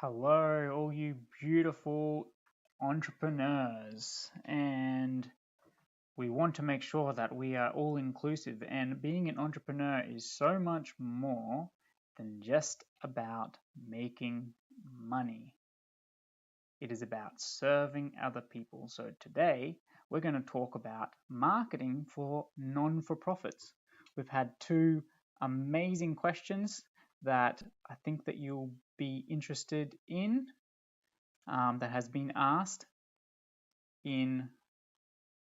Hello, all you beautiful entrepreneurs. And we want to make sure that we are all inclusive. And being an entrepreneur is so much more than just about making money, it is about serving other people. So today, we're going to talk about marketing for non for profits. We've had two amazing questions that I think that you'll be interested in that has been asked in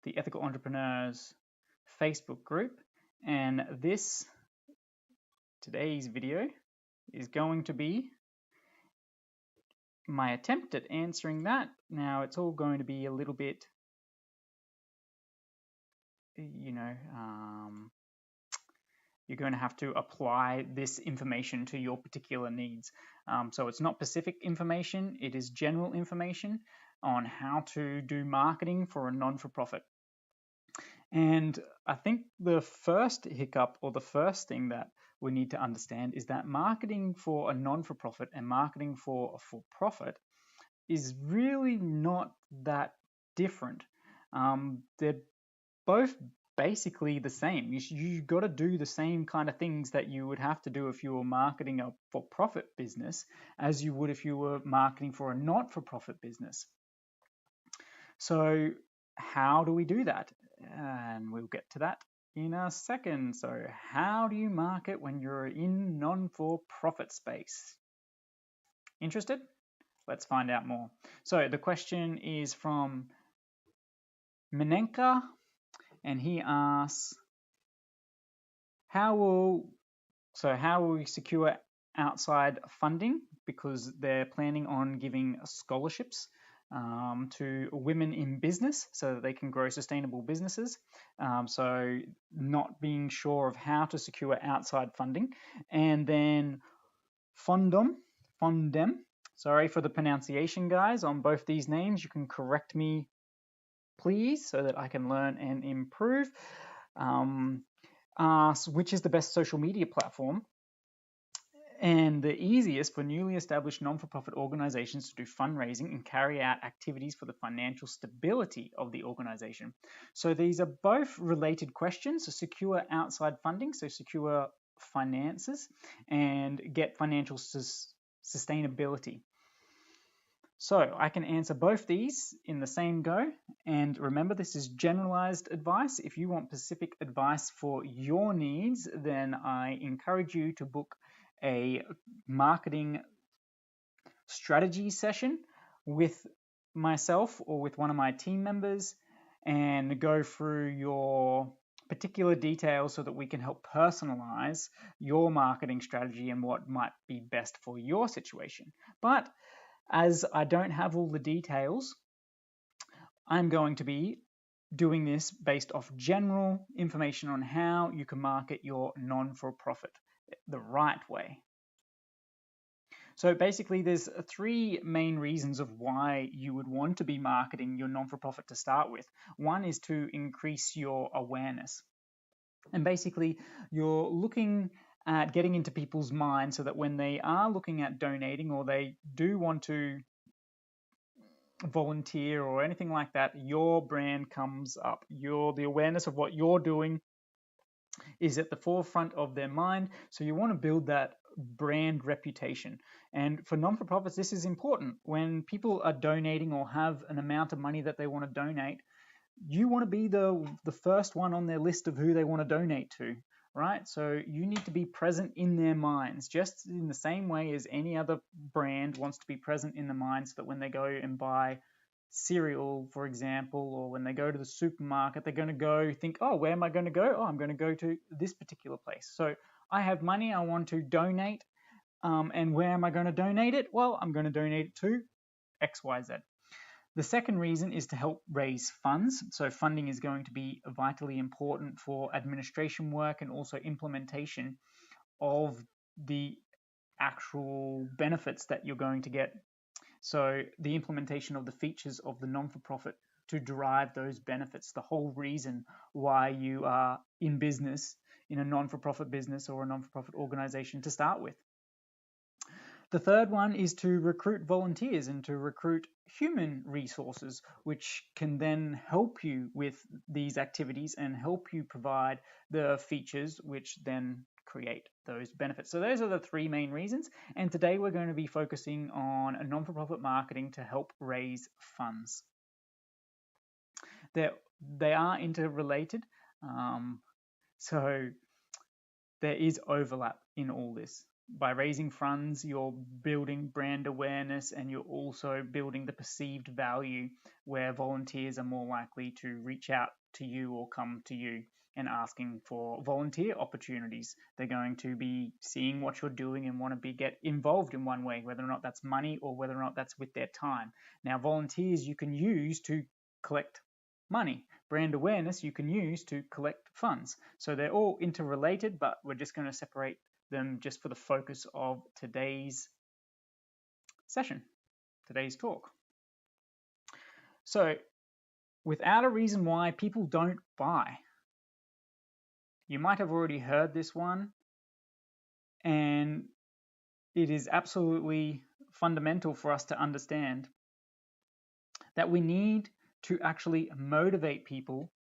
the Ethical Entrepreneurs Facebook group. And today's video is going to be my attempt at answering that. Now, it's all going to be a little bit, you're going to have to apply this information to your particular needs. So it's not specific information, it is general information on how to do marketing for a non-for-profit. And I think the first hiccup or the first thing that we need to understand is that marketing for a non-for-profit and marketing for a for-profit is really not that different. They're both basically the same. You got to do the same kind of things that you would have to do if you were marketing a for-profit business as you would if you were marketing for a not-for-profit business. So how do we do that? And we'll get to that in a second. So how do you market when you're in non-for-profit space? Interested? Let's find out more. So the question is from Menenka, and he asks, how will we secure outside funding, because they're planning on giving scholarships to women in business so that they can grow sustainable businesses. So not being sure of how to secure outside funding. And then Fundem, sorry for the pronunciation, guys, on both these names. You can correct me, please, so that I can learn and improve. Asks, which is the best social media platform and the easiest for newly established non-for-profit organizations to do fundraising and carry out activities for the financial stability of the organization? So these are both related questions. So secure outside funding, so secure finances, and get financial sustainability. So I can answer both these in the same go. And remember, this is generalized advice. If you want specific advice for your needs, then I encourage you to book a marketing strategy session with myself or with one of my team members and go through your particular details so that we can help personalize your marketing strategy and what might be best for your situation. But as I don't have all the details, I'm going to be doing this based off general information on how you can market your non-for-profit the right way. So basically, there's three main reasons of why you would want to be marketing your non-for-profit to start with. One is to increase your awareness. And basically, you're looking at getting into people's minds so that when they are looking at donating or they do want to volunteer or anything like that, your brand comes up. The awareness of what you're doing is at the forefront of their mind. So you want to build that brand reputation. And for non-for-profits, this is important. When people are donating or have an amount of money that they want to donate, you want to be the first one on their list of who they want to donate to, right? So you need to be present in their minds, just in the same way as any other brand wants to be present in the minds, so that when they go and buy cereal, for example, or when they go to the supermarket, they're going to go think, oh, where am I going to go? Oh, I'm going to go to this particular place. So I have money, I want to donate, and where am I going to donate it? Well, I'm going to donate it to XYZ. The second reason is to help raise funds. So funding is going to be vitally important for administration work and also implementation of the actual benefits that you're going to get. So the implementation of the features of the non-for-profit to derive those benefits, the whole reason why you are in business, in a non-for-profit business or a non-for-profit organization to start with. The third one is to recruit volunteers and to recruit human resources, which can then help you with these activities and help you provide the features which then create those benefits. So those are the three main reasons. And today we're going to be focusing on a non-for-profit marketing to help raise funds. They are interrelated. So there is overlap in all this. By raising funds, you're building brand awareness and you're also building the perceived value where volunteers are more likely to reach out to you or come to you and asking for volunteer opportunities. They're going to be seeing what you're doing and want to get involved in one way, whether or not that's money or whether or not that's with their time. Now, volunteers you can use to collect money. Brand awareness you can use to collect funds. So they're all interrelated, but we're just going to separate them just for the focus of today's session, today's talk. So without a reason why people don't buy. You might have already heard this one, and it is absolutely fundamental for us to understand that we need to actually motivate people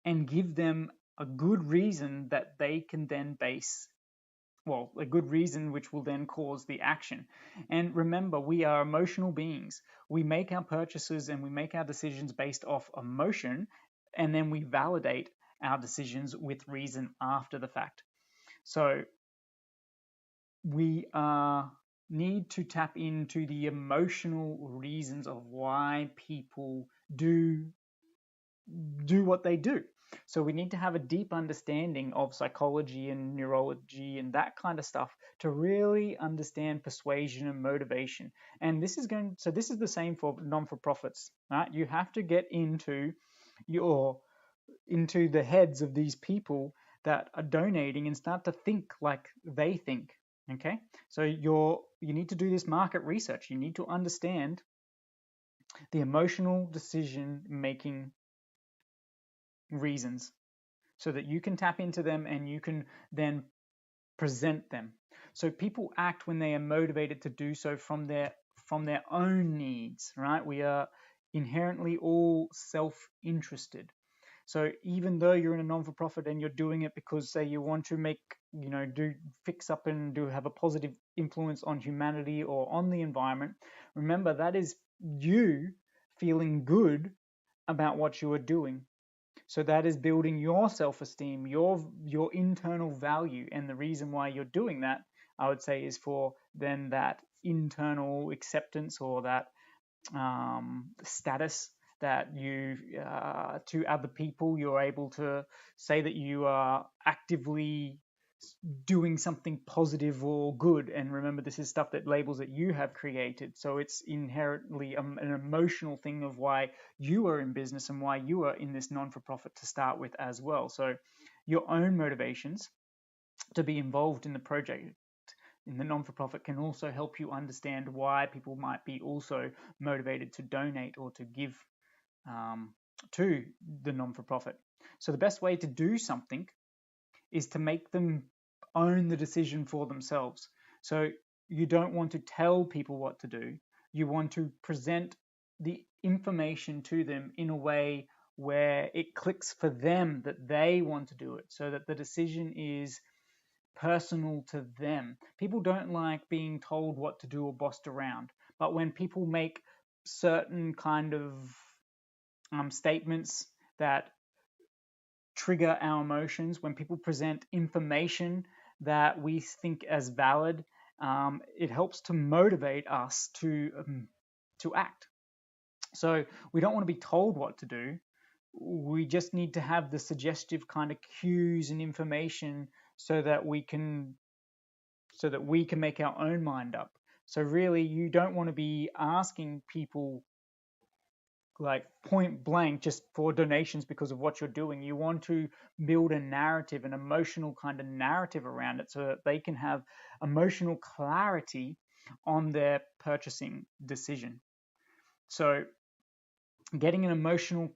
and give them a good reason that they can then base, well, a good reason which will then cause the action. And remember, we are emotional beings. We make our purchases and we make our decisions based off emotion, and then we validate our decisions with reason after the fact. So we need to tap into the emotional reasons of why people do what they do. So we need to have a deep understanding of psychology and neurology and that kind of stuff to really understand persuasion and motivation. And this is the same for non-for-profits, right? You have to get into the heads of these people that are donating and start to think like they think. Okay, so you need to do this market research. You need to understand the emotional decision making reasons so that you can tap into them and you can then present them. So people act when they are motivated to do so from their own needs, right? We are inherently all self-interested. So even though you're in a non-for-profit and you're doing it because, say, you want to fix up and have a positive influence on humanity or on the environment, remember that is you feeling good about what you are doing. So that is building your self-esteem, your internal value. And the reason why you're doing that, I would say, is for then that internal acceptance or that status that you, to other people, you're able to say that you are actively doing something positive or good. And remember, this is stuff that labels that you have created. So it's inherently an emotional thing of why you are in business and why you are in this non-for-profit to start with as well. So your own motivations to be involved in the project in the non-for-profit can also help you understand why people might be also motivated to donate or to give to the non-for-profit. So the best way to do something is to make them own the decision for themselves. So you don't want to tell people what to do. You want to present the information to them in a way where it clicks for them that they want to do it, so that the decision is personal to them. People don't like being told what to do or bossed around. But when people make certain kind of statements that trigger our emotions, when people present information that we think as valid, it helps to motivate us to act. So we don't want to be told what to do. We just need to have the suggestive kind of cues and information so that we can make our own mind up. So really, you don't want to be asking people like point blank just for donations because of what you're doing. You want to build a narrative, an emotional kind of narrative around it, so that they can have emotional clarity on their purchasing decision. So getting emotional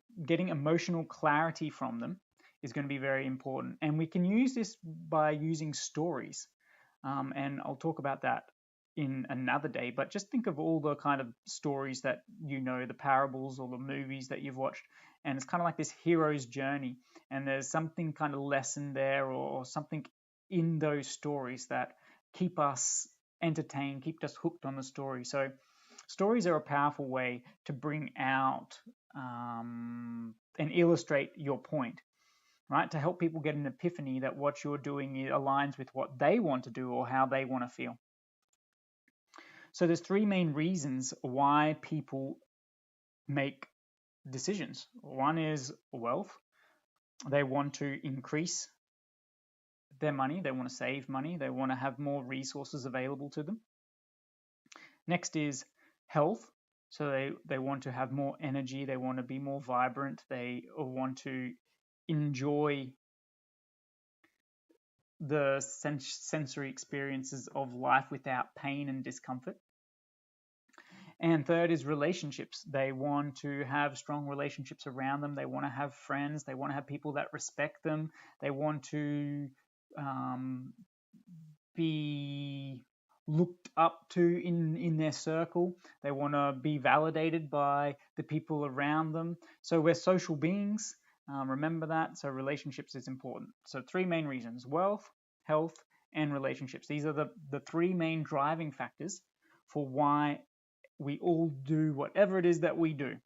clarity from them is going to be very important. And we can use this by using stories. And I'll talk about that in another day. But just think of all the kind of stories that the parables or the movies that you've watched, and it's kind of like this hero's journey, and there's something kind of lesson there or something in those stories that keep us entertained, keep us hooked on the story. So stories are a powerful way to bring out and illustrate your point, right? To help people get an epiphany that what you're doing aligns with what they want to do or how they want to feel. So there's three main reasons why people make decisions. One is wealth. They want to increase their money. They want to save money. They want to have more resources available to them. Next is health. So they want to have more energy. They want to be more vibrant. They want to enjoy the sensory experiences of life without pain and discomfort. And third is relationships. They want to have strong relationships around them. They want to have friends. They want to have people that respect them. They want to be looked up to in their circle. They want to be validated by the people around them. So we're social beings. Remember that. So relationships is important. So three main reasons: wealth, health, and relationships. These are the three main driving factors for why we all do whatever it is that we do.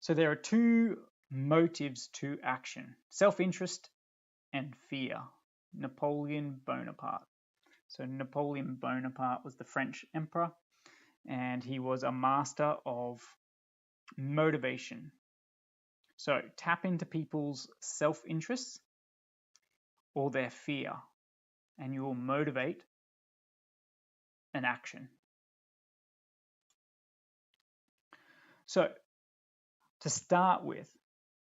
So there are two motives to action: self-interest and fear. Napoleon Bonaparte. So Napoleon Bonaparte was the French emperor, and he was a master of motivation. So tap into people's self-interests or their fear, and you will motivate an action. So to start with,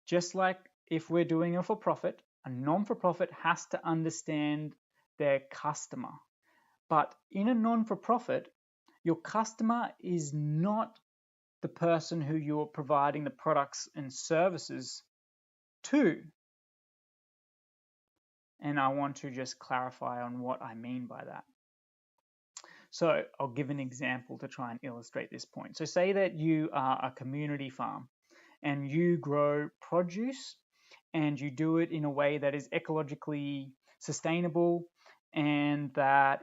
just like if we're doing a for-profit, a non-for-profit has to understand their customer. But in a non-for-profit, your customer is not the person who you're providing the products and services to. And I want to just clarify on what I mean by that. So I'll give an example to try and illustrate this point. So say that you are a community farm and you grow produce and you do it in a way that is ecologically sustainable and that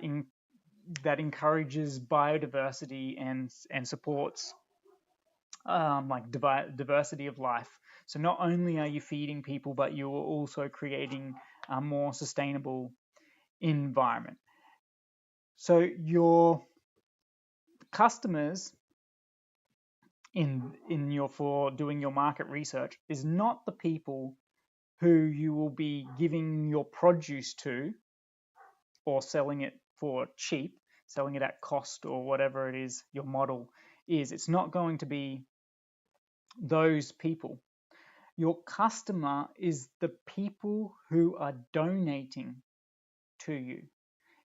encourages biodiversity and supports like diversity of life. So not only are you feeding people, but you are also creating a more sustainable environment. So your customers for doing your market research is not the people who you will be giving your produce to or selling it for cheap, selling it at cost or whatever it is your model is. It's not going to be those people. Your customer is the people who are donating to you.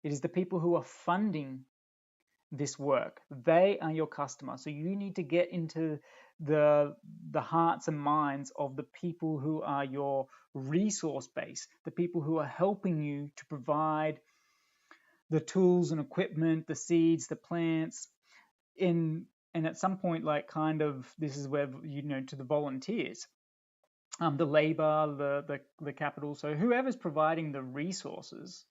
It is the people who are funding this work. They are your customer. So you need to get into the hearts and minds of the people who are your resource base, the people who are helping you to provide the tools and equipment, the seeds, the plants, and at some point, like kind of this is where to the volunteers, the labor, the capital. So whoever's providing the resources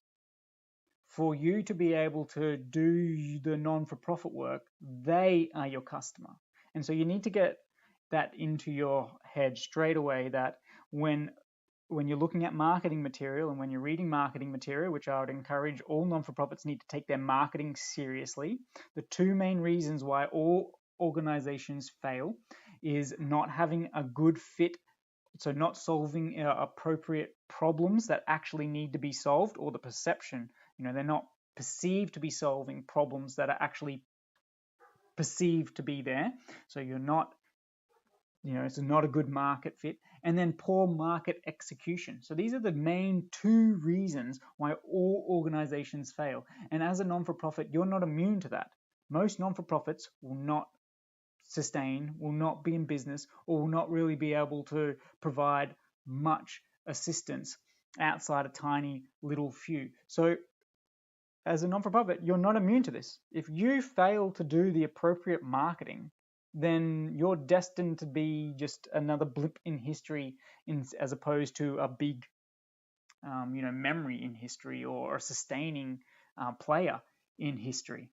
for you to be able to do the non-for-profit work, they are your customer. And so you need to get that into your head straight away, that when you're looking at marketing material and when you're reading marketing material, which I would encourage all non-for-profits need to take their marketing seriously. The two main reasons why all organizations fail is not having a good fit, so not solving appropriate problems that actually need to be solved, or the perception. They're not perceived to be solving problems that are actually perceived to be there. So you're not, it's not a good market fit. And then poor market execution. So these are the main two reasons why all organizations fail. And as a non-for-profit, you're not immune to that. Most non-for-profits will not sustain, will not be in business, or will not really be able to provide much assistance outside a tiny little few. So as a non-for-profit, you're not immune to this. If you fail to do the appropriate marketing, then you're destined to be just another blip in history, as opposed to a big, memory in history, or a sustaining player in history.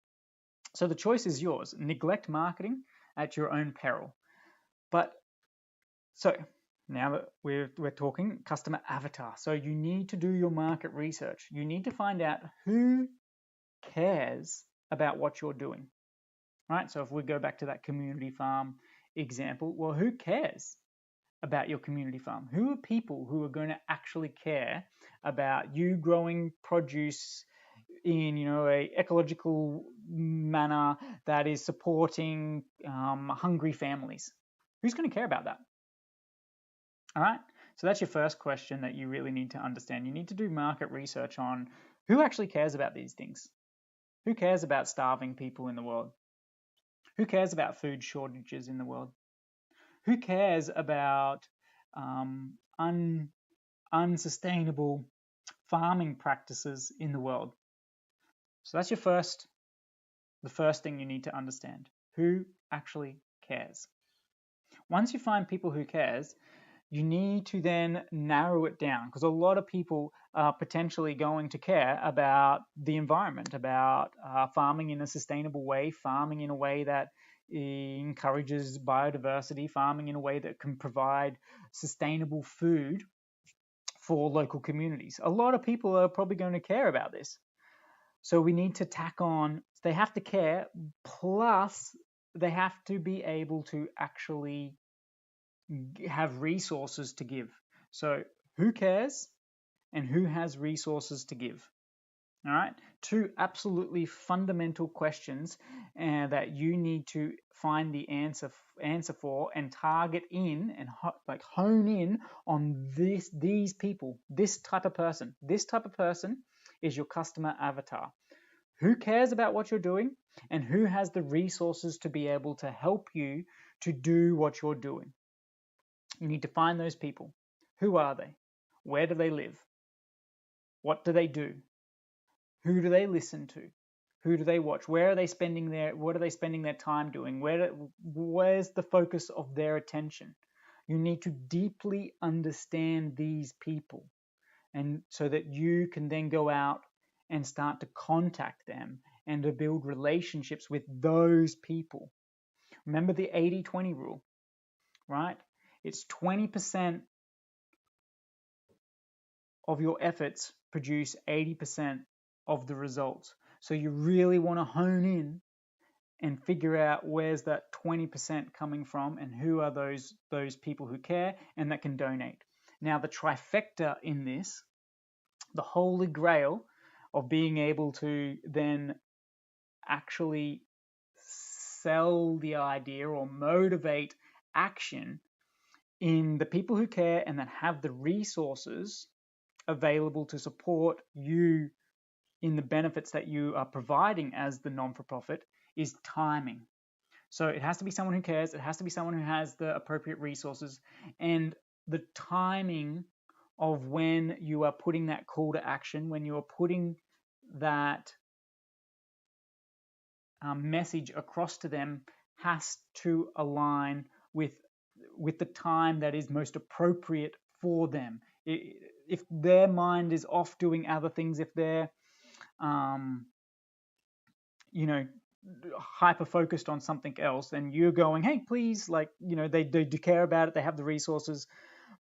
So the choice is yours. Neglect marketing at your own peril. But so now that we're talking customer avatar, so you need to do your market research. You need to find out who cares about what you're doing, right? So if we go back to that community farm example, well, who cares about your community farm? Who are people who are going to actually care about you growing produce in, a ecological manner that is supporting hungry families? Who's going to care about that? All right. So that's your first question that you really need to understand. You need to do market research on who actually cares about these things. Who cares about starving people in the world? Who cares about food shortages in the world? Who cares about unsustainable farming practices in the world? So that's the first thing you need to understand. Who actually cares? Once you find people who cares, you need to then narrow it down, because a lot of people are potentially going to care about the environment, about farming in a sustainable way, farming in a way that encourages biodiversity, farming in a way that can provide sustainable food for local communities. A lot of people are probably going to care about this. So we need to tack on, they have to care, plus they have to be able to actually have resources to give. So who cares and who has resources to give? All right, two absolutely fundamental questions that you need to find the answer for, and target in and hone in on these people, this type of person. This type of person is your customer avatar. Who cares about what you're doing and who has the resources to be able to help you to do what you're doing? You need to find those people. Who are they? Where do they live? What do they do? Who do they listen to? Who do they watch? What are they spending their time doing? Where's the focus of their attention? You need to deeply understand these people, and so that you can then go out and start to contact them and to build relationships with those people. Remember the 80-20 rule, right? It's 20% of your efforts produce 80% of the results. So you really want to hone in and figure out where's that 20% coming from and who are those people who care and that can donate. Now, the trifecta in this, the holy grail of being able to then actually sell the idea or motivate action in the people who care and that have the resources available to support you in the benefits that you are providing as the non-for-profit, is timing. So it has to be someone who cares, it has to be someone who has the appropriate resources, and the timing of when you are putting that call to action, when you are putting that message across to them, has to align with the time that is most appropriate for them. If their mind is off doing other things, if they're hyper focused on something else, then you're going, hey, please, they do care about it, they have the resources,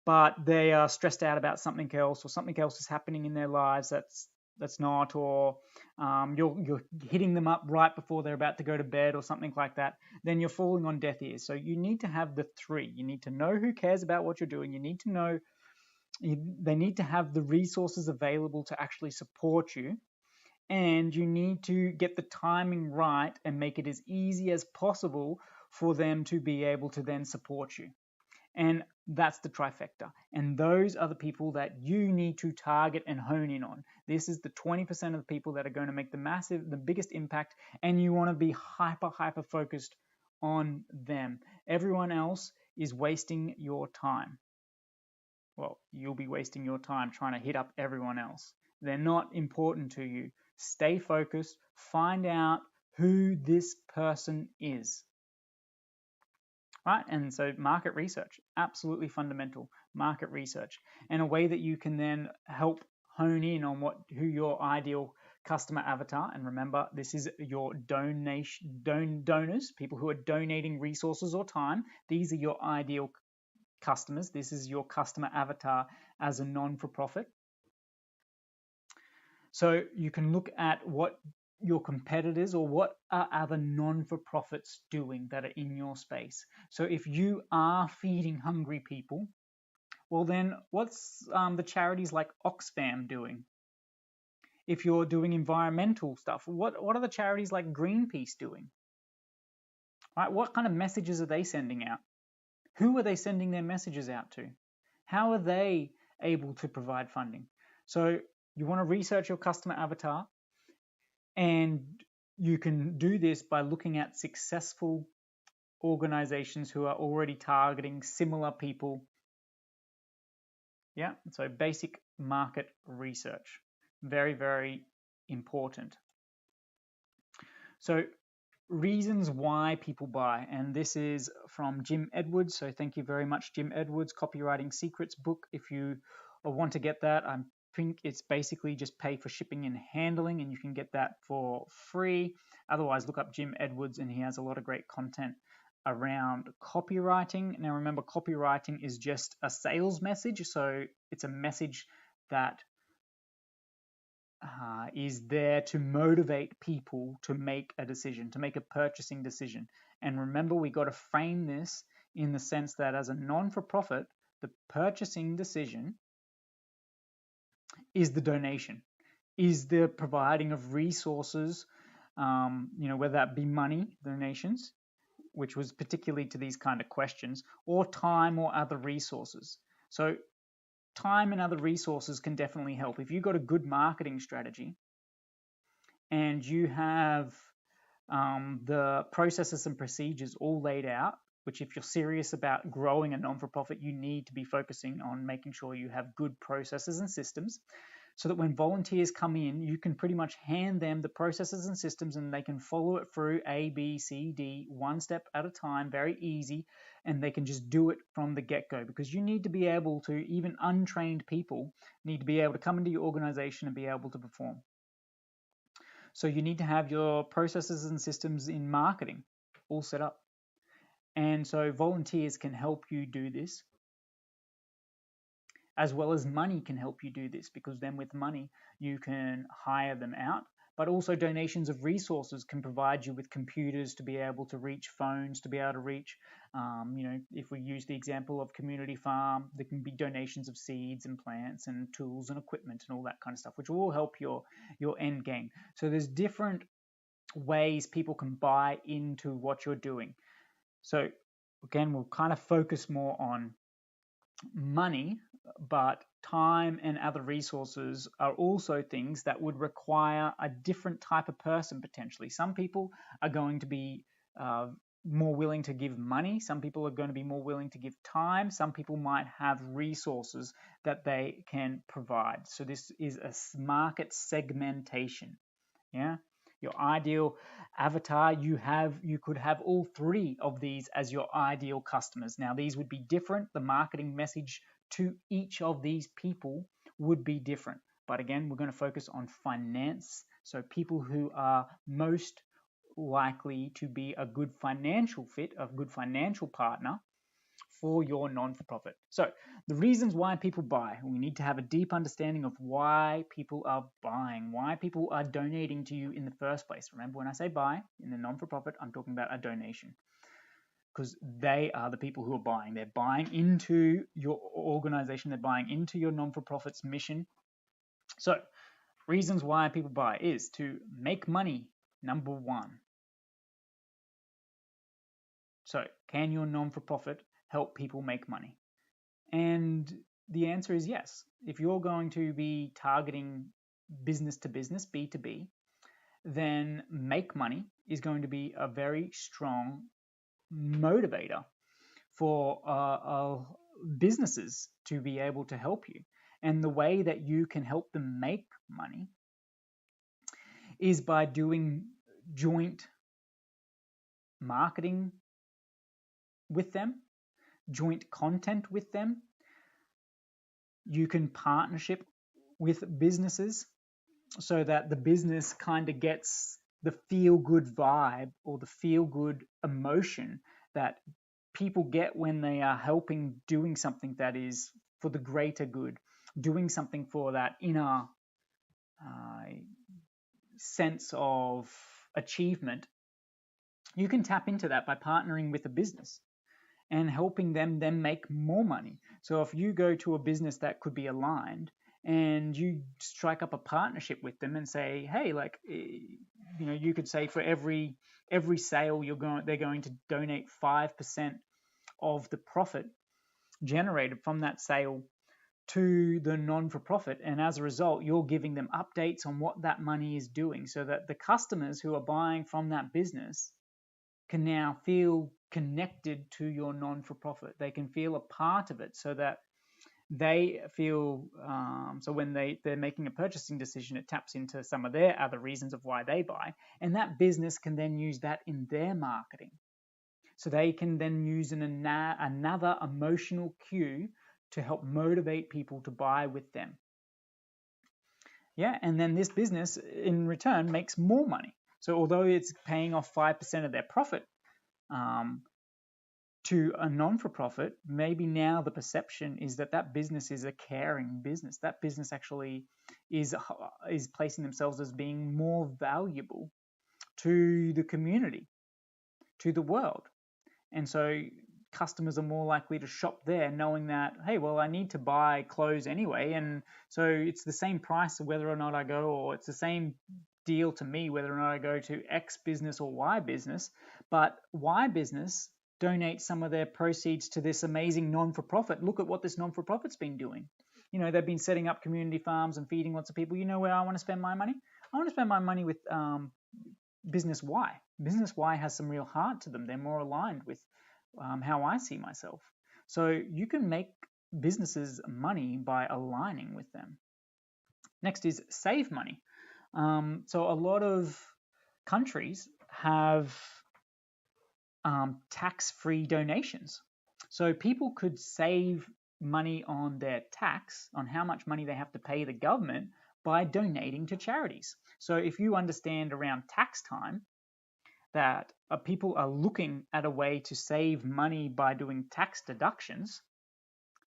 but they are stressed out about something else, or something else is happening in their lives that's not, or you're hitting them up right before they're about to go to bed or something like that, then you're falling on deaf ears. So you need to have the three. You need to know who cares about what you're doing. You need to know they need to have the resources available to actually support you, and you need to get the timing right and make it as easy as possible for them to be able to then support you. And that's the trifecta. And those are the people that you need to target and hone in on. This is the 20% of the people that are going to make the biggest impact, and you want to be hyper focused on them. Everyone else is wasting your time. well, you'll be wasting your time trying to hit up everyone else. They're not important to you. Stay focused, find out who this person is. Right? And so market research, absolutely fundamental, market research, and a way that you can then help hone in on who your ideal customer avatar, and remember, this is your donors, people who are donating resources or time. These are your ideal customers. This is your customer avatar as a non-for-profit. So you can look at what your competitors or what are other non-for-profits doing that are in your space. So if you are feeding hungry people, well then what's the charities like Oxfam doing? If you're doing environmental stuff, what are the charities like Greenpeace doing? Right? What kind of messages are they sending out? Who are they sending their messages out to? How are they able to provide funding? So you want to research your customer avatar, and you can do this by looking at successful organizations who are already targeting similar people. Yeah, so basic market research, very, very important. So reasons why people buy, and this is from Jim Edwards. So thank you very much, Jim Edwards, Copywriting Secrets book. If you want to get that, I think it's basically just pay for shipping and handling, and you can get that for free. Otherwise, look up Jim Edwards, and he has a lot of great content around copywriting. Now remember, copywriting is just a sales message, so it's a message that is there to motivate people to make a decision, to make a purchasing decision. And remember, we got to frame this in the sense that as a non-for-profit, the purchasing decision is the donation, is the providing of resources, whether that be money, donations, which was particularly to these kind of questions, or time or other resources. So time and other resources can definitely help. If you've got a good marketing strategy and you have the processes and procedures all laid out, which if you're serious about growing a non-for-profit, you need to be focusing on making sure you have good processes and systems, so that when volunteers come in, you can pretty much hand them the processes and systems and they can follow it through A, B, C, D, one step at a time, very easy, and they can just do it from the get-go, because you need to be able to, even untrained people need to be able to come into your organization and be able to perform. So you need to have your processes and systems in marketing all set up. And so volunteers can help you do this, as well as money can help you do this, because then with money you can hire them out. But also donations of resources can provide you with computers to be able to reach, phones to be able to reach. If we use the example of community farm, there can be donations of seeds and plants and tools and equipment and all that kind of stuff, which will all help your end game. So there's different ways people can buy into what you're doing. So again, we'll kind of focus more on money, but time and other resources are also things that would require a different type of person potentially. Some people are going to be more willing to give money. Some people are going to be more willing to give time. Some people might have resources that they can provide. So this is a market segmentation. Yeah. Your ideal avatar, you could have all three of these as your ideal customers. Now, these would be different. The marketing message to each of these people would be different. But again, we're going to focus on finance. So people who are most likely to be a good financial fit, a good financial partner for your non-for-profit. So the reasons why people buy, we need to have a deep understanding of why people are buying, why people are donating to you in the first place. Remember, when I say buy in the non-for-profit, I'm talking about a donation, because they are the people who are buying. They're buying into your organization. They're buying into your non-for-profit's mission. So reasons why people buy is to make money, number one. So can your non-for-profit help people make money? And the answer is yes. If you're going to be targeting business to business, B2B, then make money is going to be a very strong motivator for businesses to be able to help you. And the way that you can help them make money is by doing joint marketing with them, joint content with them. You can partnership with businesses so that the business kind of gets the feel-good vibe or the feel-good emotion that people get when they are helping, doing something that is for the greater good, doing something for that inner sense of achievement. You can tap into that by partnering with a business and helping them then make more money. So if you go to a business that could be aligned and you strike up a partnership with them and say, hey, like, you could say for every sale they're going to donate 5% of the profit generated from that sale to the non-for-profit, and as a result you're giving them updates on what that money is doing, so that the customers who are buying from that business can now feel connected to your non-for-profit. They can feel a part of it, so that they feel so when they're making a purchasing decision, it taps into some of their other reasons of why they buy, and that business can then use that in their marketing. So they can then use another emotional cue to help motivate people to buy with them. Yeah, and then this business in return makes more money. So although it's paying off 5% of their profit to a non-for-profit, maybe now the perception is that business is a caring business. That business actually is placing themselves as being more valuable to the community, to the world. And so customers are more likely to shop there knowing that, hey, well, I need to buy clothes anyway, and so it's the same price whether or not I go, or it's the same deal to me whether or not I go to X business or Y business. But Y business donates some of their proceeds to this amazing non-for-profit. Look at what this non-for-profit's been doing. They've been setting up community farms and feeding lots of people. You know where I want to spend my money? I want to spend my money with business Y. Business Y has some real heart to them. They're more aligned with how I see myself. So you can make businesses money by aligning with them. Next is save money. So a lot of countries have tax-free donations. So people could save money on their tax, on how much money they have to pay the government, by donating to charities. So if you understand around tax time that people are looking at a way to save money by doing tax deductions,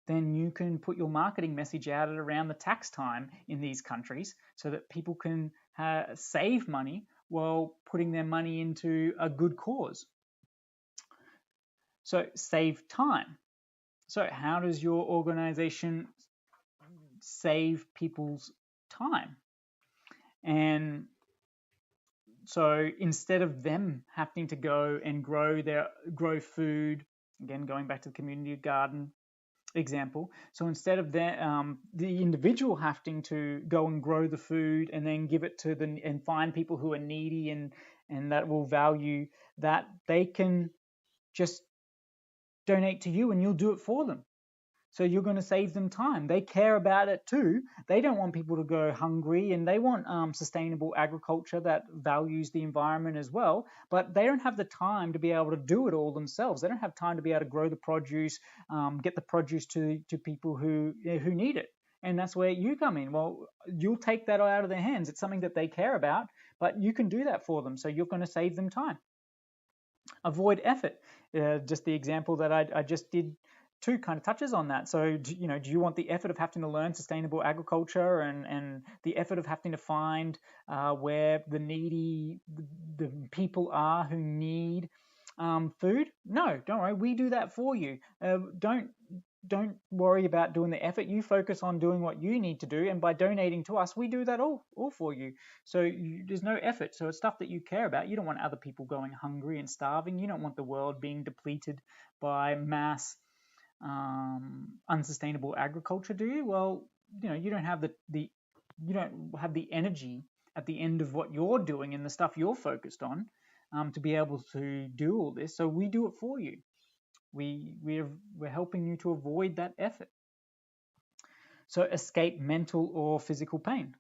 then you can put your marketing message out at around the tax time in these countries so that people can save money while putting their money into a good cause. So save time. So how does your organization save people's time? And so instead of them having to go and grow food, again going back to the community garden example, so instead of the individual having to go and grow the food and then give it to and find people who are needy and that will value that, they can just donate to you and you'll do it for them. So you're going to save them time. They care about it too. They don't want people to go hungry, and they want sustainable agriculture that values the environment as well. But they don't have the time to be able to do it all themselves. They don't have time to be able to grow the produce, get the produce to people who need it. And that's where you come in. Well, you'll take that out of their hands. It's something that they care about, but you can do that for them. So you're going to save them time. Avoid effort. Just the example that I just did too kind of touches on that. So, do you want the effort of having to learn sustainable agriculture and the effort of having to find where the needy, the people are who need food? No, don't worry. We do that for you. Don't worry about doing the effort. You focus on doing what you need to do, and by donating to us, we do that all for you. So there's no effort. So it's stuff that you care about. You don't want other people going hungry and starving. You don't want the world being depleted by mass unsustainable agriculture, do you? Well, you don't have the energy at the end of what you're doing and the stuff you're focused on to be able to do all this. So we do it for you. We're helping you to avoid that effort. So escape mental or physical pain.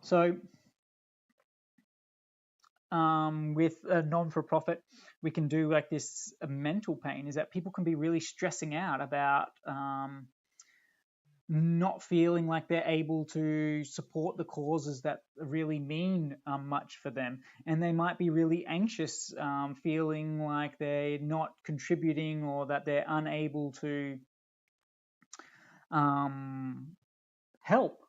So with a non-for-profit, we can do like this mental pain is that people can be really stressing out about not feeling like they're able to support the causes that really mean much for them. And they might be really anxious, feeling like they're not contributing or that they're unable to help.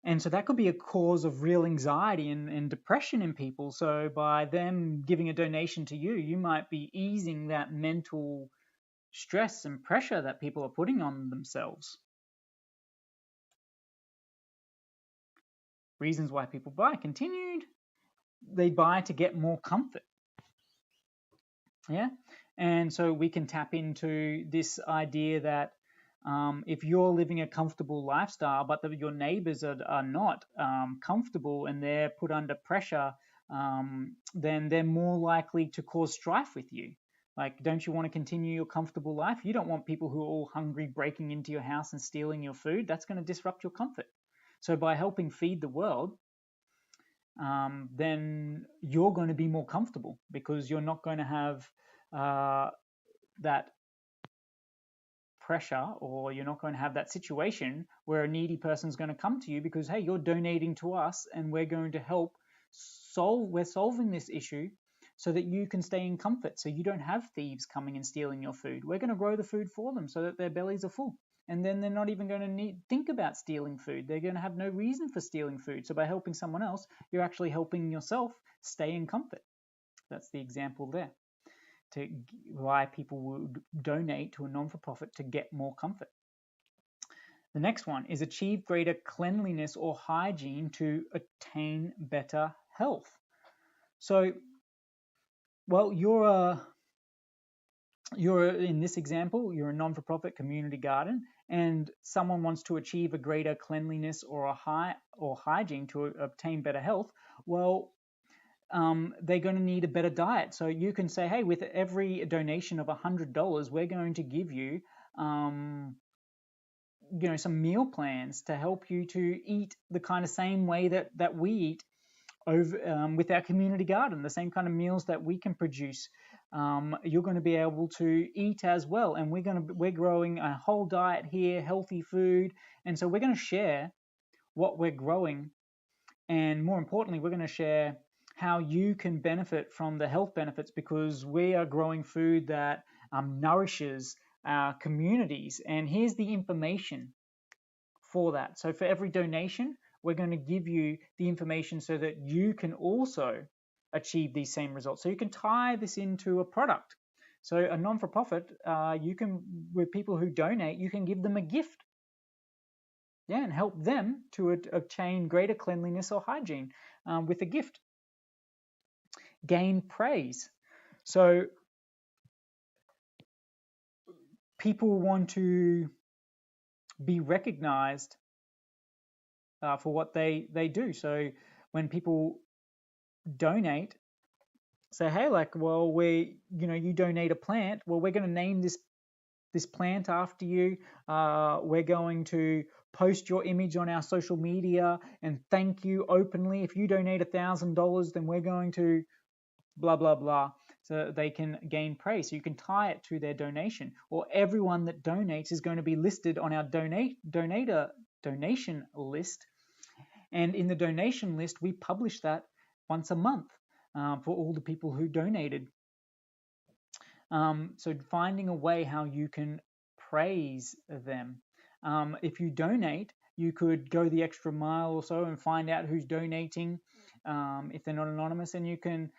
And so that could be a cause of real anxiety and depression in people. So by them giving a donation to you, you might be easing that mental stress and pressure that people are putting on themselves. Reasons why people buy continued. They buy to get more comfort. Yeah. And so we can tap into this idea that if you're living a comfortable lifestyle, but your neighbors are not comfortable and they're put under pressure, then they're more likely to cause strife with you. Like, don't you want to continue your comfortable life? You don't want people who are all hungry breaking into your house and stealing your food. That's going to disrupt your comfort. So by helping feed the world, then you're going to be more comfortable because you're not going to have that pressure, or you're not going to have that situation where a needy person's going to come to you because, hey, you're donating to us and we're going to help we're solving this issue so that you can stay in comfort, so you don't have thieves coming and stealing your food. We're going to grow the food for them so that their bellies are full. And then they're not even going to think about stealing food. They're going to have no reason for stealing food. So by helping someone else, you're actually helping yourself stay in comfort. That's the example there. To why people would donate to a non-for-profit to get more comfort. The next one is achieve greater cleanliness or hygiene to attain better health. So, well, you're in this example, you're a non-for-profit community garden, and someone wants to achieve a greater cleanliness or hygiene to obtain better health. Well, they're going to need a better diet. So you can say, hey, with every donation of $100, we're going to give you, some meal plans to help you to eat the kind of same way that we eat over with our community garden, the same kind of meals that we can produce. You're going to be able to eat as well, and we're growing a whole diet here, healthy food, and so we're going to share what we're growing, and more importantly, we're going to share how you can benefit from the health benefits because we are growing food that nourishes our communities. And here's the information for that. So for every donation, we're going to give you the information so that you can also achieve these same results. So you can tie this into a product. So a non-for-profit, with people who donate, you can give them a gift. Yeah, and help them to obtain greater cleanliness or hygiene with a gift. Gain praise. So people want to be recognized for what they do. So when people donate, say, hey, like, well, you donate a plant, well, we're going to name this plant after you. We're going to post your image on our social media and thank you openly. If you donate $1,000, then we're going to blah, blah, blah. So they can gain praise. So you can tie it to their donation. Or everyone that donates is going to be listed on our donation list. And in the donation list, we publish that once a month for all the people who donated. So finding a way how you can praise them. If you donate, you could go the extra mile or so and find out who's donating if they're not anonymous, and you can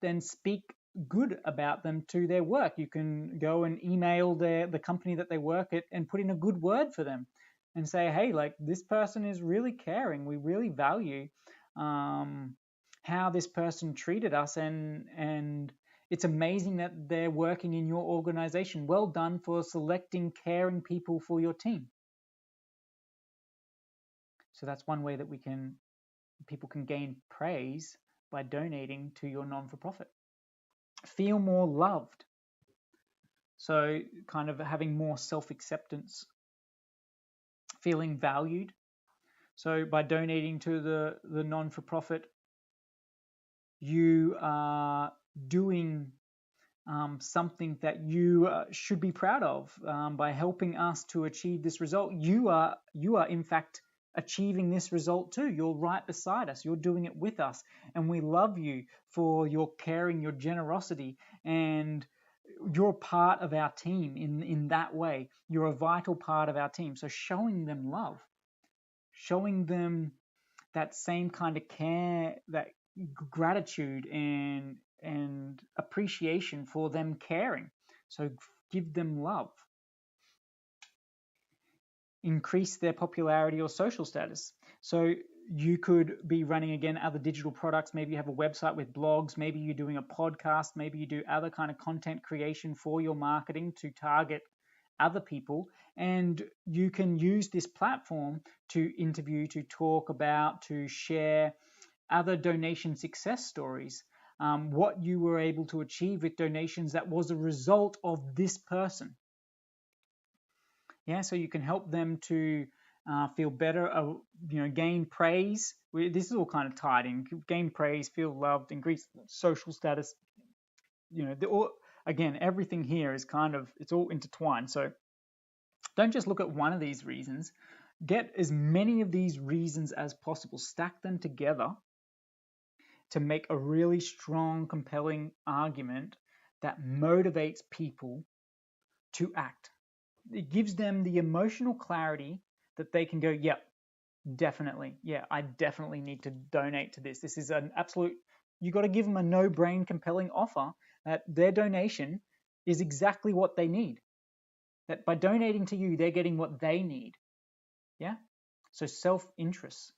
then speak good about them to their work. You can go and email the company that they work at and put in a good word for them and say, hey, like, this person is really caring. We really value how this person treated us, and it's amazing that they're working in your organization. Well done for selecting caring people for your team. So that's one way that people can gain praise by donating to your non-for-profit. Feel more loved. So kind of having more self-acceptance, feeling valued. So by donating to the non-for-profit, you are doing something that you should be proud of. By helping us to achieve this result, you are in fact achieving this result too. You're right beside us. You're doing it with us, and we love you for your caring, your generosity, and you're part of our team in that way. You're a vital part of our team. So showing them love, showing them that same kind of care, that gratitude and appreciation for them caring. So give them love. Increase their popularity or social status. So you could be running, again, other digital products. Maybe you have a website with blogs. Maybe you're doing a podcast. Maybe you do other kind of content creation for your marketing to target other people. And you can use this platform to interview, to talk about, to share other donation success stories. What you were able to achieve with donations that was a result of this person. Yeah, so you can help them to feel better, gain praise. This is all kind of tied in. Gain praise, feel loved, increase social status. Again, everything here is it's all intertwined. So don't just look at one of these reasons. Get as many of these reasons as possible. Stack them together to make a really strong, compelling argument that motivates people to act. It gives them the emotional clarity that they can go, yep, definitely. Yeah, I definitely need to donate to this. This is an absolute, you got to give them a no-brain compelling offer that their donation is exactly what they need. That by donating to you, they're getting what they need. Yeah? So self-interest.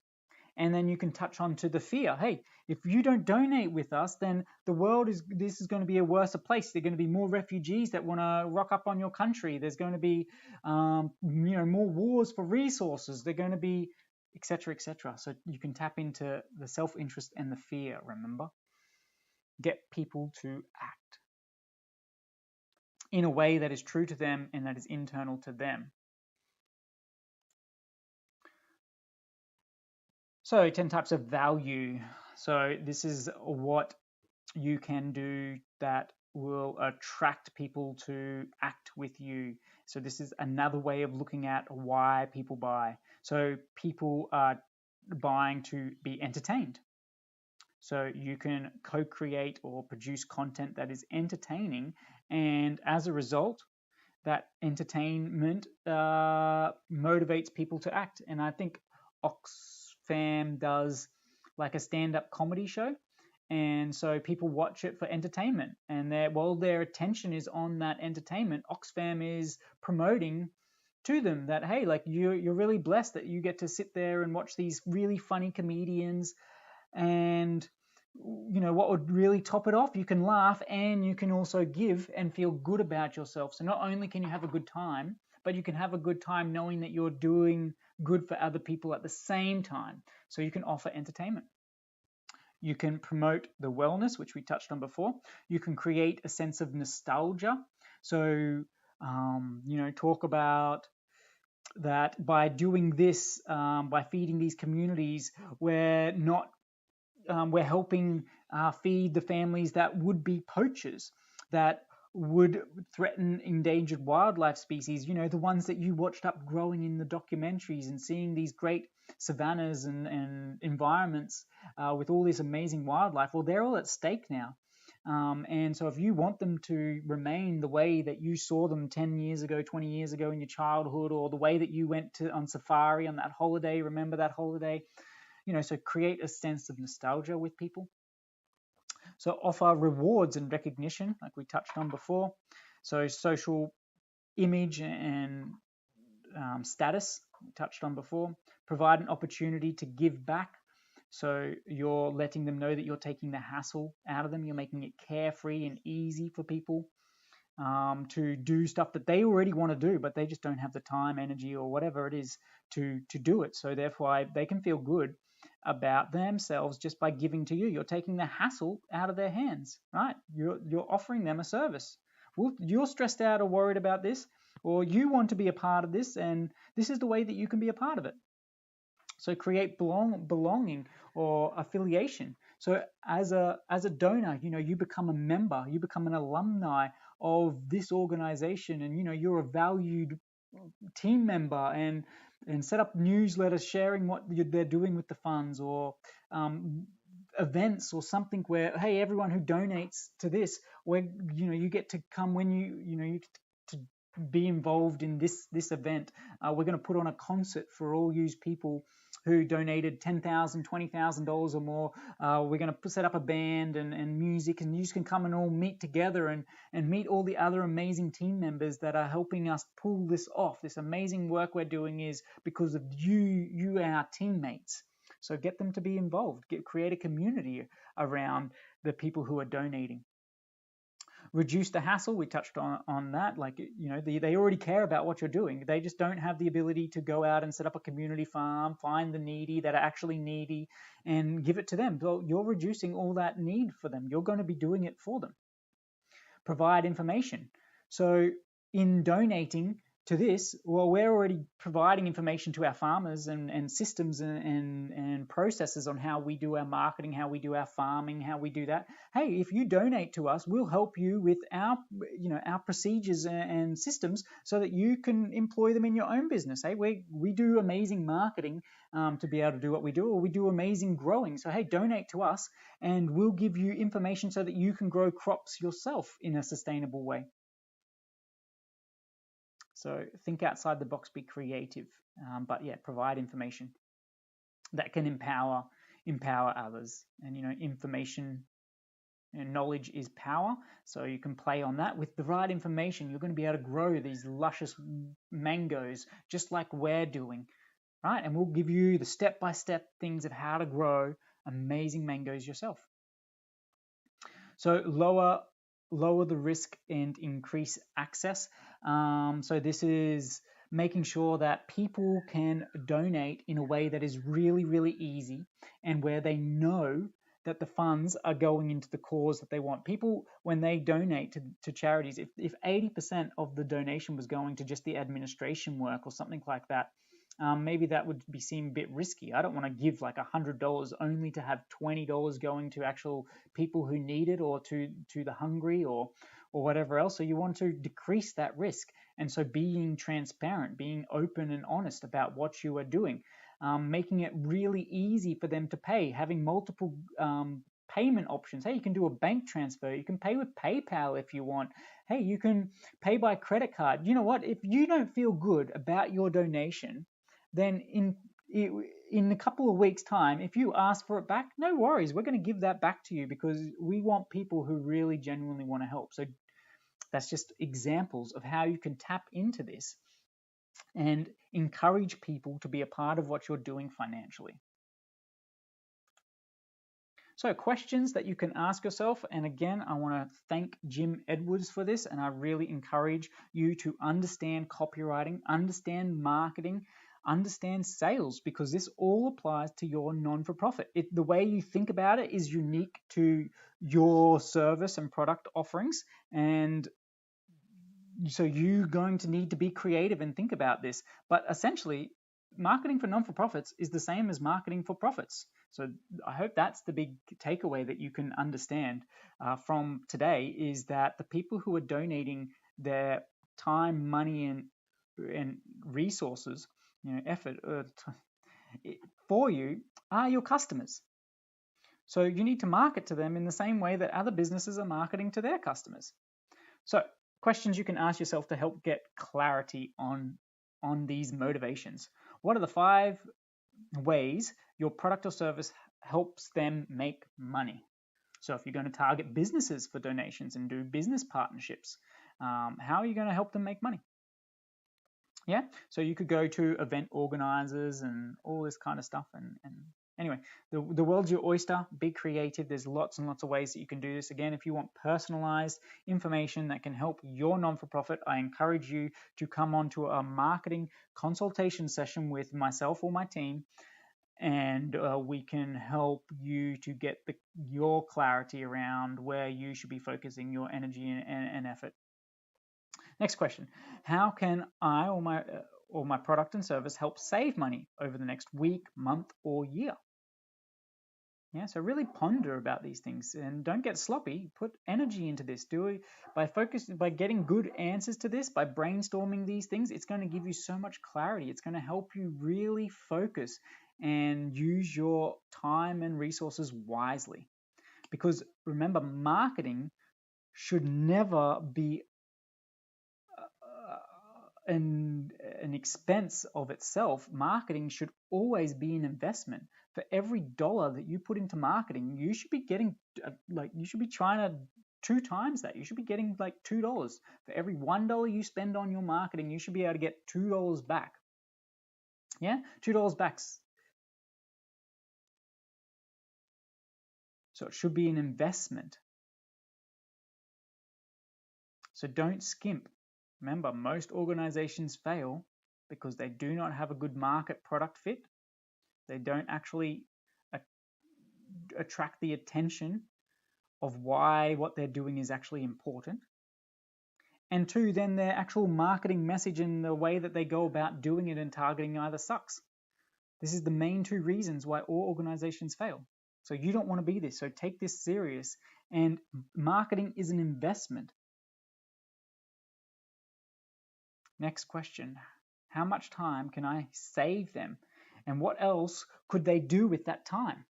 And then you can touch on to the fear. Hey, if you don't donate with us, then this is going to be a worse place. There are going to be more refugees that want to rock up on your country. There's going to be, more wars for resources. They're going to be, etc., etc. So you can tap into the self-interest and the fear. Remember, get people to act in a way that is true to them and that is internal to them. So 10 types of value. So this is what you can do that will attract people to act with you. So this is another way of looking at why people buy. So people are buying to be entertained. So you can co-create or produce content that is entertaining, and as a result, that entertainment motivates people to act. And I think Oxfam does like a stand-up comedy show, and so people watch it for entertainment, and while their attention is on that entertainment, Oxfam is promoting to them that, hey, like you're really blessed that you get to sit there and watch these really funny comedians, and what would really top it off, you can laugh and you can also give and feel good about yourself. So not only can you have a good time, but you can have a good time knowing that you're doing good for other people at the same time. So you can offer entertainment. You can promote the wellness, which we touched on before. You can create a sense of nostalgia. So, talk about that by doing this, by feeding these communities, we're helping feed the families that would be poachers, that would threaten endangered wildlife species, the ones that you watched up growing in the documentaries and seeing these great savannas and environments with all this amazing wildlife. Well, they're all at stake now. And so if you want them to remain the way that you saw them 10 years ago, 20 years ago in your childhood, or the way that you went on safari on that holiday, remember that holiday? So create a sense of nostalgia with people. So offer rewards and recognition, like we touched on before. So social image and status, we touched on before. Provide an opportunity to give back. So you're letting them know that you're taking the hassle out of them. You're making it carefree and easy for people to do stuff that they already want to do, but they just don't have the time, energy, or whatever it is to do it. So therefore, they can feel good about themselves just by giving to you. You're taking the hassle out of their hands, right? You're offering them a service. Well, you're stressed out or worried about this, or you want to be a part of this, and this is the way that you can be a part of it. So create belonging or affiliation. So as a donor, you become a member, you become an alumni of this organization, and you're a valued team member, and set up newsletters sharing what they're doing with the funds, or events or something where, hey, everyone who donates to this, where you get to come when you get to be involved in this event. We're going to put on a concert for all you people who donated $10,000, $20,000 or more. We're going to set up a band and music, and you can come and all meet together and meet all the other amazing team members that are helping us pull this off. This amazing work we're doing is because of you our teammates. So get them to be involved. Create a community around the people who are donating. Reduce the hassle. We touched on that. Like, they already care about what you're doing. They just don't have the ability to go out and set up a community farm, find the needy that are actually needy, and give it to them. Well, you're reducing all that need for them. You're going to be doing it for them. Provide information. So in donating to this, well, we're already providing information to our farmers and systems and processes on how we do our marketing, how we do our farming, how we do that. Hey, if you donate to us, we'll help you with our procedures and systems so that you can employ them in your own business. Hey, we do amazing marketing to be able to do what we do, or we do amazing growing. So hey, donate to us and we'll give you information so that you can grow crops yourself in a sustainable way. So think outside the box, be creative, but yeah, provide information that can empower others. And information and knowledge is power. So you can play on that. With the right information, you're going to be able to grow these luscious mangoes just like we're doing, right? And we'll give you the step-by-step things of how to grow amazing mangoes yourself. So lower the risk and increase access. So this is making sure that people can donate in a way that is really, really easy, and where they know that the funds are going into the cause that they want. People, when they donate to charities, if 80% of the donation was going to just the administration work or something like that, maybe that would be seem a bit risky. I don't want to give like $100 only to have $20 going to actual people who need it, or to the hungry, or whatever else. So you want to decrease that risk. And so being transparent, being open and honest about what you are doing, making it really easy for them to pay, having multiple payment options. Hey, you can do a bank transfer. You can pay with PayPal if you want. Hey, you can pay by credit card. You know what? If you don't feel good about your donation, then in a couple of weeks' time, if you ask for it back, no worries. We're going to give that back to you, because we want people who really genuinely want to help. So that's just examples of how you can tap into this and encourage people to be a part of what you're doing financially. So questions that you can ask yourself, and again, I want to thank Jim Edwards for this, and I really encourage you to understand copywriting, understand marketing, understand sales, because this all applies to your non-for-profit. The way you think about it is unique to your service and product offerings, and so you're going to need to be creative and think about this. But essentially, marketing for non-for-profits is the same as marketing for profits. So I hope that's the big takeaway that you can understand from today, is that the people who are donating their time, money, and resources, effort for you are your customers. So you need to market to them in the same way that other businesses are marketing to their customers. So questions you can ask yourself to help get clarity on these motivations. What are the 5 ways your product or service helps them make money? So if you're going to target businesses for donations and do business partnerships, how are you going to help them make money? Yeah, so you could go to event organizers and all this kind of stuff. And anyway, the world's your oyster. Be creative. There's lots and lots of ways that you can do this. Again, if you want personalized information that can help your non-for-profit, I encourage you to come on to a marketing consultation session with myself or my team. and we can help you to get your clarity around where you should be focusing your energy and effort. Next question: how can I or my product and service help save money over the next week, month, or year? Yeah, so really ponder about these things and don't get sloppy. Put energy into this. Do it by getting good answers to this, by brainstorming these things. It's going to give you so much clarity. It's going to help you really focus and use your time and resources wisely. Because remember, marketing should never be an expense of itself. Marketing should always be an investment. For every dollar that you put into marketing, you should be getting you should be trying to 2 times that. You should be getting like $2. For every $1 you spend on your marketing, you should be able to get $2 back. Yeah, $2 back. So it should be an investment. So don't skimp. Remember, most organizations fail because they do not have a good market product fit. They don't actually attract the attention of why what they're doing is actually important. And 2, then their actual marketing message and the way that they go about doing it and targeting either sucks. This is the main 2 reasons why all organizations fail. So you don't want to be this. So take this serious. And marketing is an investment. Next question: how much time can I save them? And what else could they do with that time?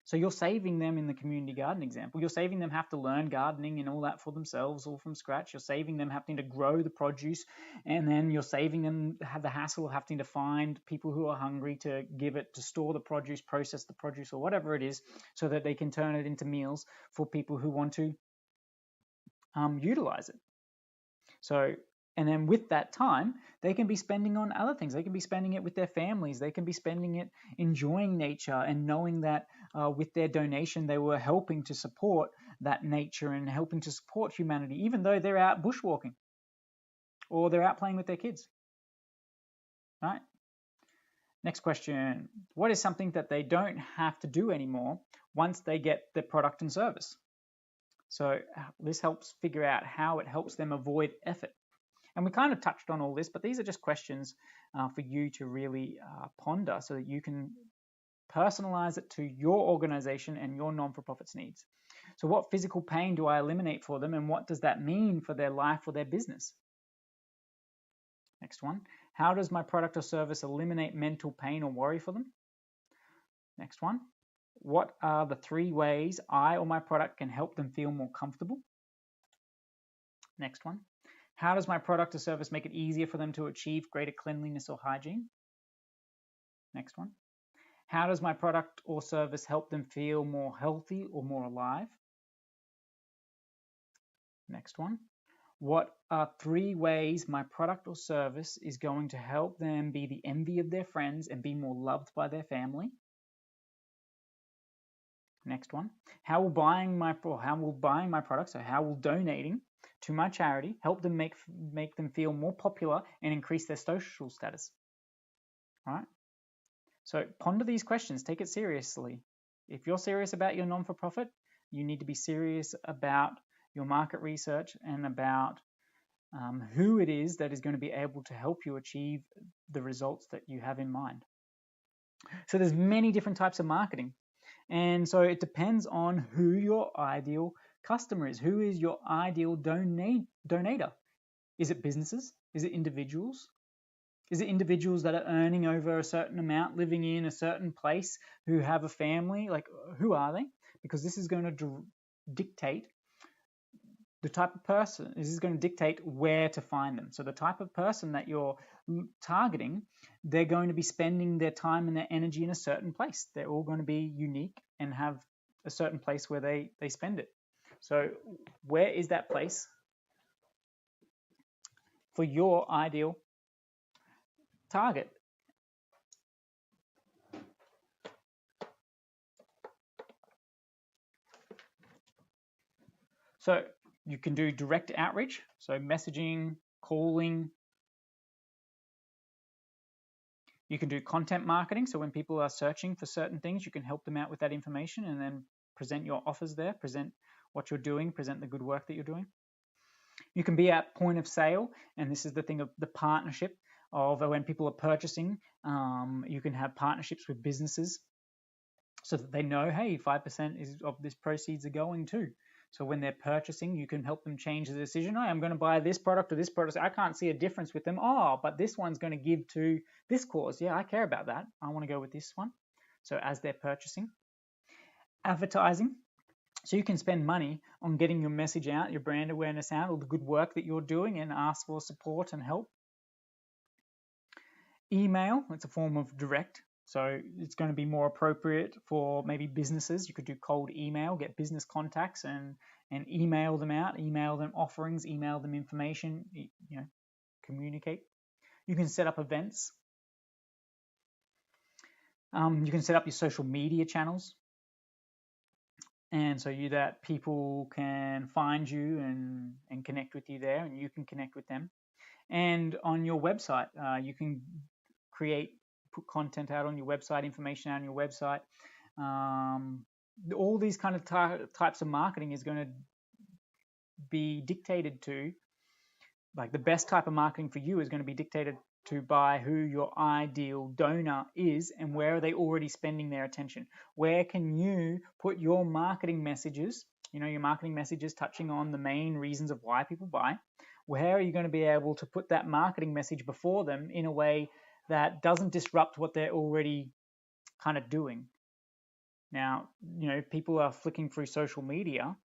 So you're saving them in the community garden example. You're saving them have to learn gardening and all that for themselves, all from scratch. You're saving them having to grow the produce, and then you're saving them have the hassle of having to find people who are hungry to give it, to store the produce, process the produce, or whatever it is, so that they can turn it into meals for people who want to utilize it. So, and then with that time, they can be spending on other things. They can be spending it with their families. They can be spending it enjoying nature and knowing that with their donation, they were helping to support that nature and helping to support humanity, even though they're out bushwalking or they're out playing with their kids. All right. Next question: what is something that they don't have to do anymore once they get the product and service? So this helps figure out how it helps them avoid effort. And we kind of touched on all this, but these are just questions for you to really ponder so that you can personalize it to your organization and your non-for-profit's needs. So what physical pain do I eliminate for them, and what does that mean for their life or their business? Next one: how does my product or service eliminate mental pain or worry for them? Next one: what are the 3 ways I or my product can help them feel more comfortable? Next one: how does my product or service make it easier for them to achieve greater cleanliness or hygiene? Next one: how does my product or service help them feel more healthy or more alive? Next one: what are 3 ways my product or service is going to help them be the envy of their friends and be more loved by their family? Next one: how will buying my product, so how will donating to my charity help them make them feel more popular and increase their social status? All right. So ponder these questions. Take it seriously. If you're serious about your non-for-profit, you need to be serious about your market research and about who it is that is going to be able to help you achieve the results that you have in mind. So there's many different types of marketing. And so it depends on who your ideal customer is. Who is your ideal donator? Is it businesses? Is it individuals? Is it individuals that are earning over a certain amount, living in a certain place, who have a family? Like, who are they? Because this is going to dictate the type of person. This is going to dictate where to find them. So the type of person that you're targeting, they're going to be spending their time and their energy in a certain place. They're all going to be unique and have a certain place where they spend it. So where is that place for your ideal target? So you can do direct outreach, so messaging, calling. You can do content marketing. So when people are searching for certain things, you can help them out with that information and then present your offers there, present what you're doing, present the good work that you're doing. You can be at point of sale, and this is the thing of the partnership of when people are purchasing, you can have partnerships with businesses so that they know, hey, 5% of this proceeds are going to. So when they're purchasing, you can help them change the decision. Oh, I'm going to buy this product or this product. I can't see a difference with them. Oh, but this one's going to give to this cause. Yeah, I care about that. I want to go with this one. So as they're purchasing. Advertising. So you can spend money on getting your message out, your brand awareness out, all the good work that you're doing, and ask for support and help. Email, it's a form of direct. So it's going to be more appropriate for maybe businesses. You could do cold email, get business contacts and email them out, email them offerings, email them information, communicate. You can set up events. You can set up your social media channels. And so that people can find you and connect with you there, and you can connect with them. And on your website, you can put content out on your website, information out on your website. All these kind of types of marketing is going to be dictated to, like the best type of marketing for you is going to be dictated to by who your ideal donor is and where are they already spending their attention. Where can you put your marketing messages, your marketing messages touching on the main reasons of why people buy. Where are you going to be able to put that marketing message before them in a way that doesn't disrupt what they're already kind of doing? Now, people are flicking through social media,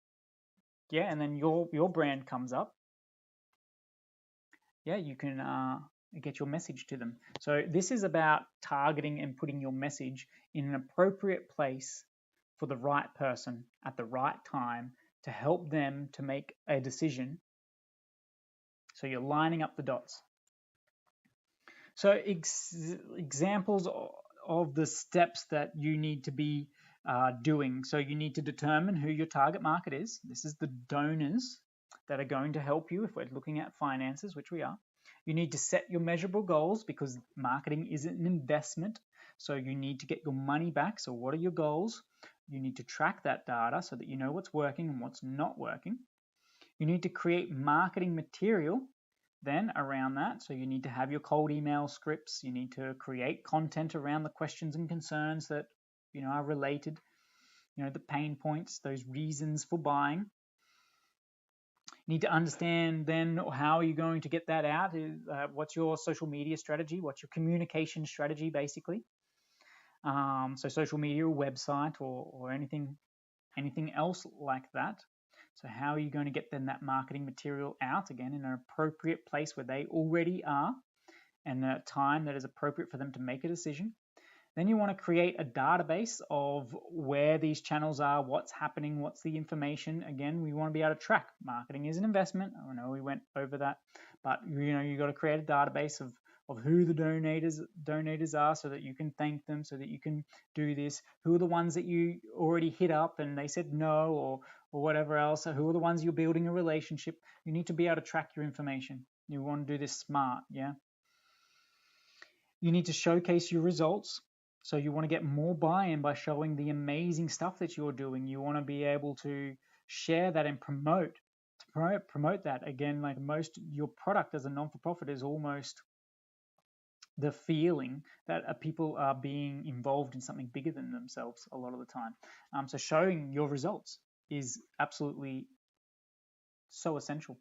and then your brand comes up. You can get your message to them. So this is about targeting and putting your message in an appropriate place for the right person at the right time to help them to make a decision. So you're lining up the dots. So examples of the steps that you need to be doing. So you need to determine who your target market is. This is the donors that are going to help you if we're looking at finances, which we are. You need to set your measurable goals because marketing is an investment. So you need to get your money back. So what are your goals? You need to track that data so that you know what's working and what's not working. You need to create marketing material then around that. So you need to have your cold email scripts. You need to create content around the questions and concerns that are related, the pain points, those reasons for buying. You need to understand then how are you going to get that out. What's your social media strategy? What's your communication strategy, basically? So social media, or website, or anything else like that. So how are you going to get then that marketing material out again in an appropriate place where they already are and a time that is appropriate for them to make a decision? Then you want to create a database of where these channels are, what's happening, what's the information. Again, we want to be able to track. Marketing is an investment. I know we went over that, but you got to create a database of who the donators are so that you can thank them, so that you can do this. Who are the ones that you already hit up and they said no, or whatever else. So who are the ones you're building a relationship? You need to be able to track your information. You want to do this smart, yeah? You need to showcase your results. So you want to get more buy-in by showing the amazing stuff that you're doing. You want to be able to share that and promote that. Again, like your product as a non-for-profit is almost the feeling that people are being involved in something bigger than themselves a lot of the time. So showing your results is absolutely so essential.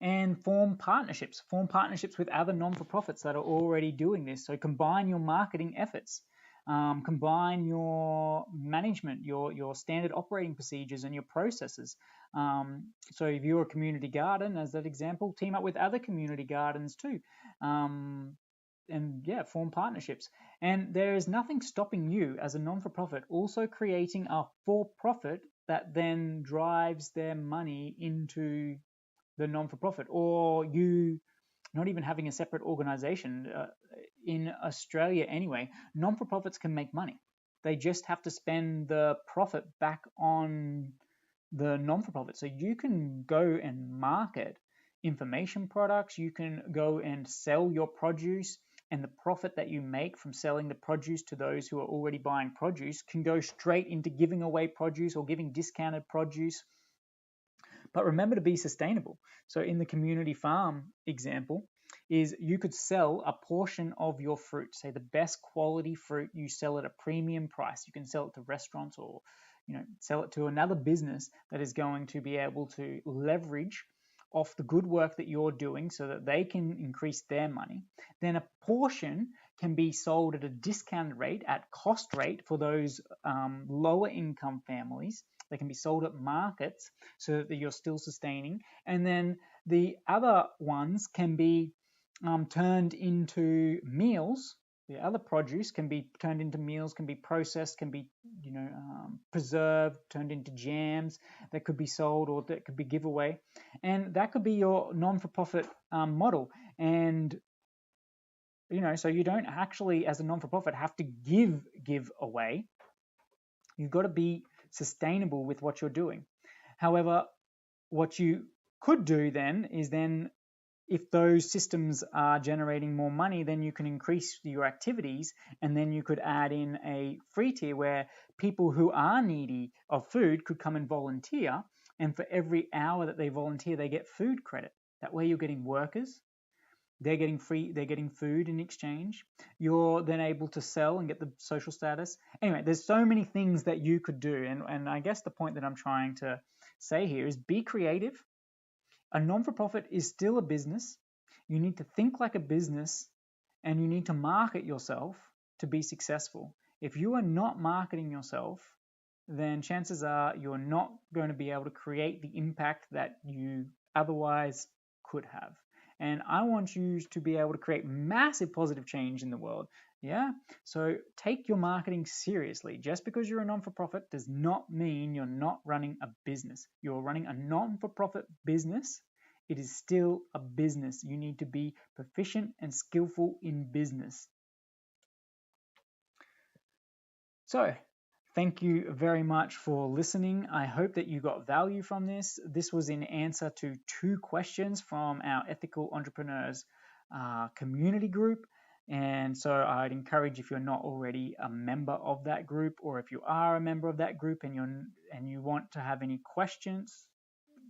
And form partnerships with other non-for-profits that are already doing this. So combine your marketing efforts, combine your management, your standard operating procedures and your processes. So if you're a community garden, as that example, team up with other community gardens too. Form partnerships. And there is nothing stopping you as a non-for-profit also creating a for-profit that then drives their money into the non-for-profit, or you not even having a separate organization. In Australia anyway, non-for-profits can make money. They just have to spend the profit back on the non-for-profit. So you can go and market information products, you can go and sell your produce, and the profit that you make from selling the produce to those who are already buying produce can go straight into giving away produce or giving discounted produce. But remember to be sustainable. So in the community farm example, is you could sell a portion of your fruit, say the best quality fruit, you sell at a premium price. You can sell it to restaurants or sell it to another business that is going to be able to leverage off the good work that you're doing so that they can increase their money. Then a portion can be sold at a discounted rate, at cost rate for those lower income families. They can be sold at markets so that you're still sustaining. And then the other ones can be turned into meals. The other produce can be turned into meals, can be processed, can be preserved, turned into jams that could be sold or that could be giveaway. And that could be your non-for-profit model. And so you don't actually, as a non-for-profit, have to give away. You've got to be sustainable with what you're doing. However, what you could do then is if those systems are generating more money, then you can increase your activities, and then you could add in a free tier where people who are needy of food could come and volunteer, and for every hour that they volunteer, they get food credit. That way you're getting workers, they're getting food in exchange. You're then able to sell and get the social status. Anyway, there's so many things that you could do, and I guess the point that I'm trying to say here is be creative. A non-for-profit is still a business. You need to think like a business, and you need to market yourself to be successful. If you are not marketing yourself, then chances are you're not going to be able to create the impact that you otherwise could have. And I want you to be able to create massive positive change in the world. Yeah? So take your marketing seriously. Just because you're a non-for-profit does not mean you're not running a business. You're running a non-for-profit business. It is still a business. You need to be proficient and skillful in business. So, thank you very much for listening. I hope that you got value from this. This was in answer to 2 questions from our Ethical Entrepreneurs community group. And so I'd encourage, if you're not already a member of that group, or if you are a member of that group and you want to have any questions,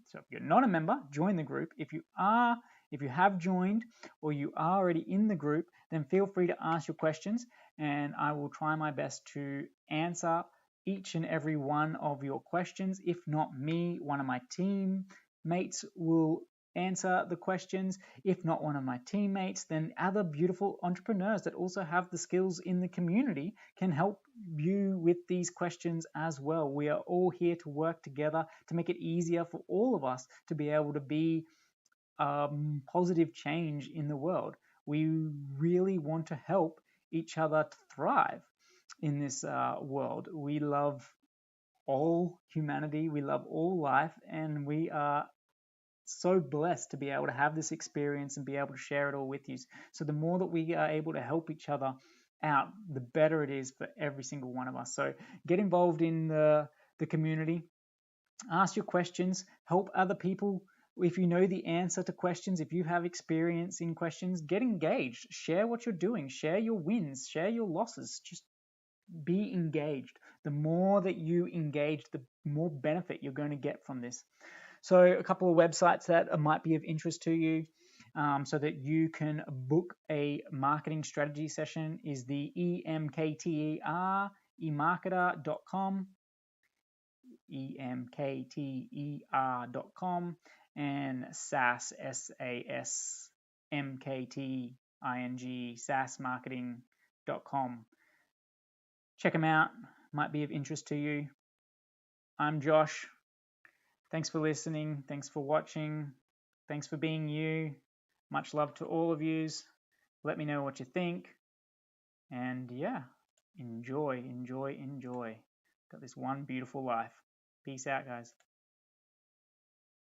so if you're not a member, join the group. If you have joined or you are already in the group, then feel free to ask your questions, and I will try my best to answer each and every one of your questions. If not me, one of my teammates will answer the questions. If not one of my teammates, then other beautiful entrepreneurs that also have the skills in the community can help you with these questions as well. We are all here to work together to make it easier for all of us to be able to be positive change in the world. We really want to help each other to thrive in this world. We love all humanity, we love all life, and we are so blessed to be able to have this experience and be able to share it all with you. So the more that we are able to help each other out, the better it is for every single one of us. So get involved in the community, ask your questions, help other people. If you know the answer to questions, if you have experience in questions, get engaged, share what you're doing, share your wins, share your losses, just be engaged. The more that you engage, the more benefit you're going to get from this. So a couple of websites that might be of interest to you so that you can book a marketing strategy session is the EMKTER, emarketer.com, EMKTER.com, and SAS, SASMKTING, SaaSmarketing.com. Check them out, might be of interest to you. I'm Josh. Thanks for listening. Thanks for watching. Thanks for being you. Much love to all of yous. Let me know what you think. And yeah, enjoy. Got this one beautiful life. Peace out, guys.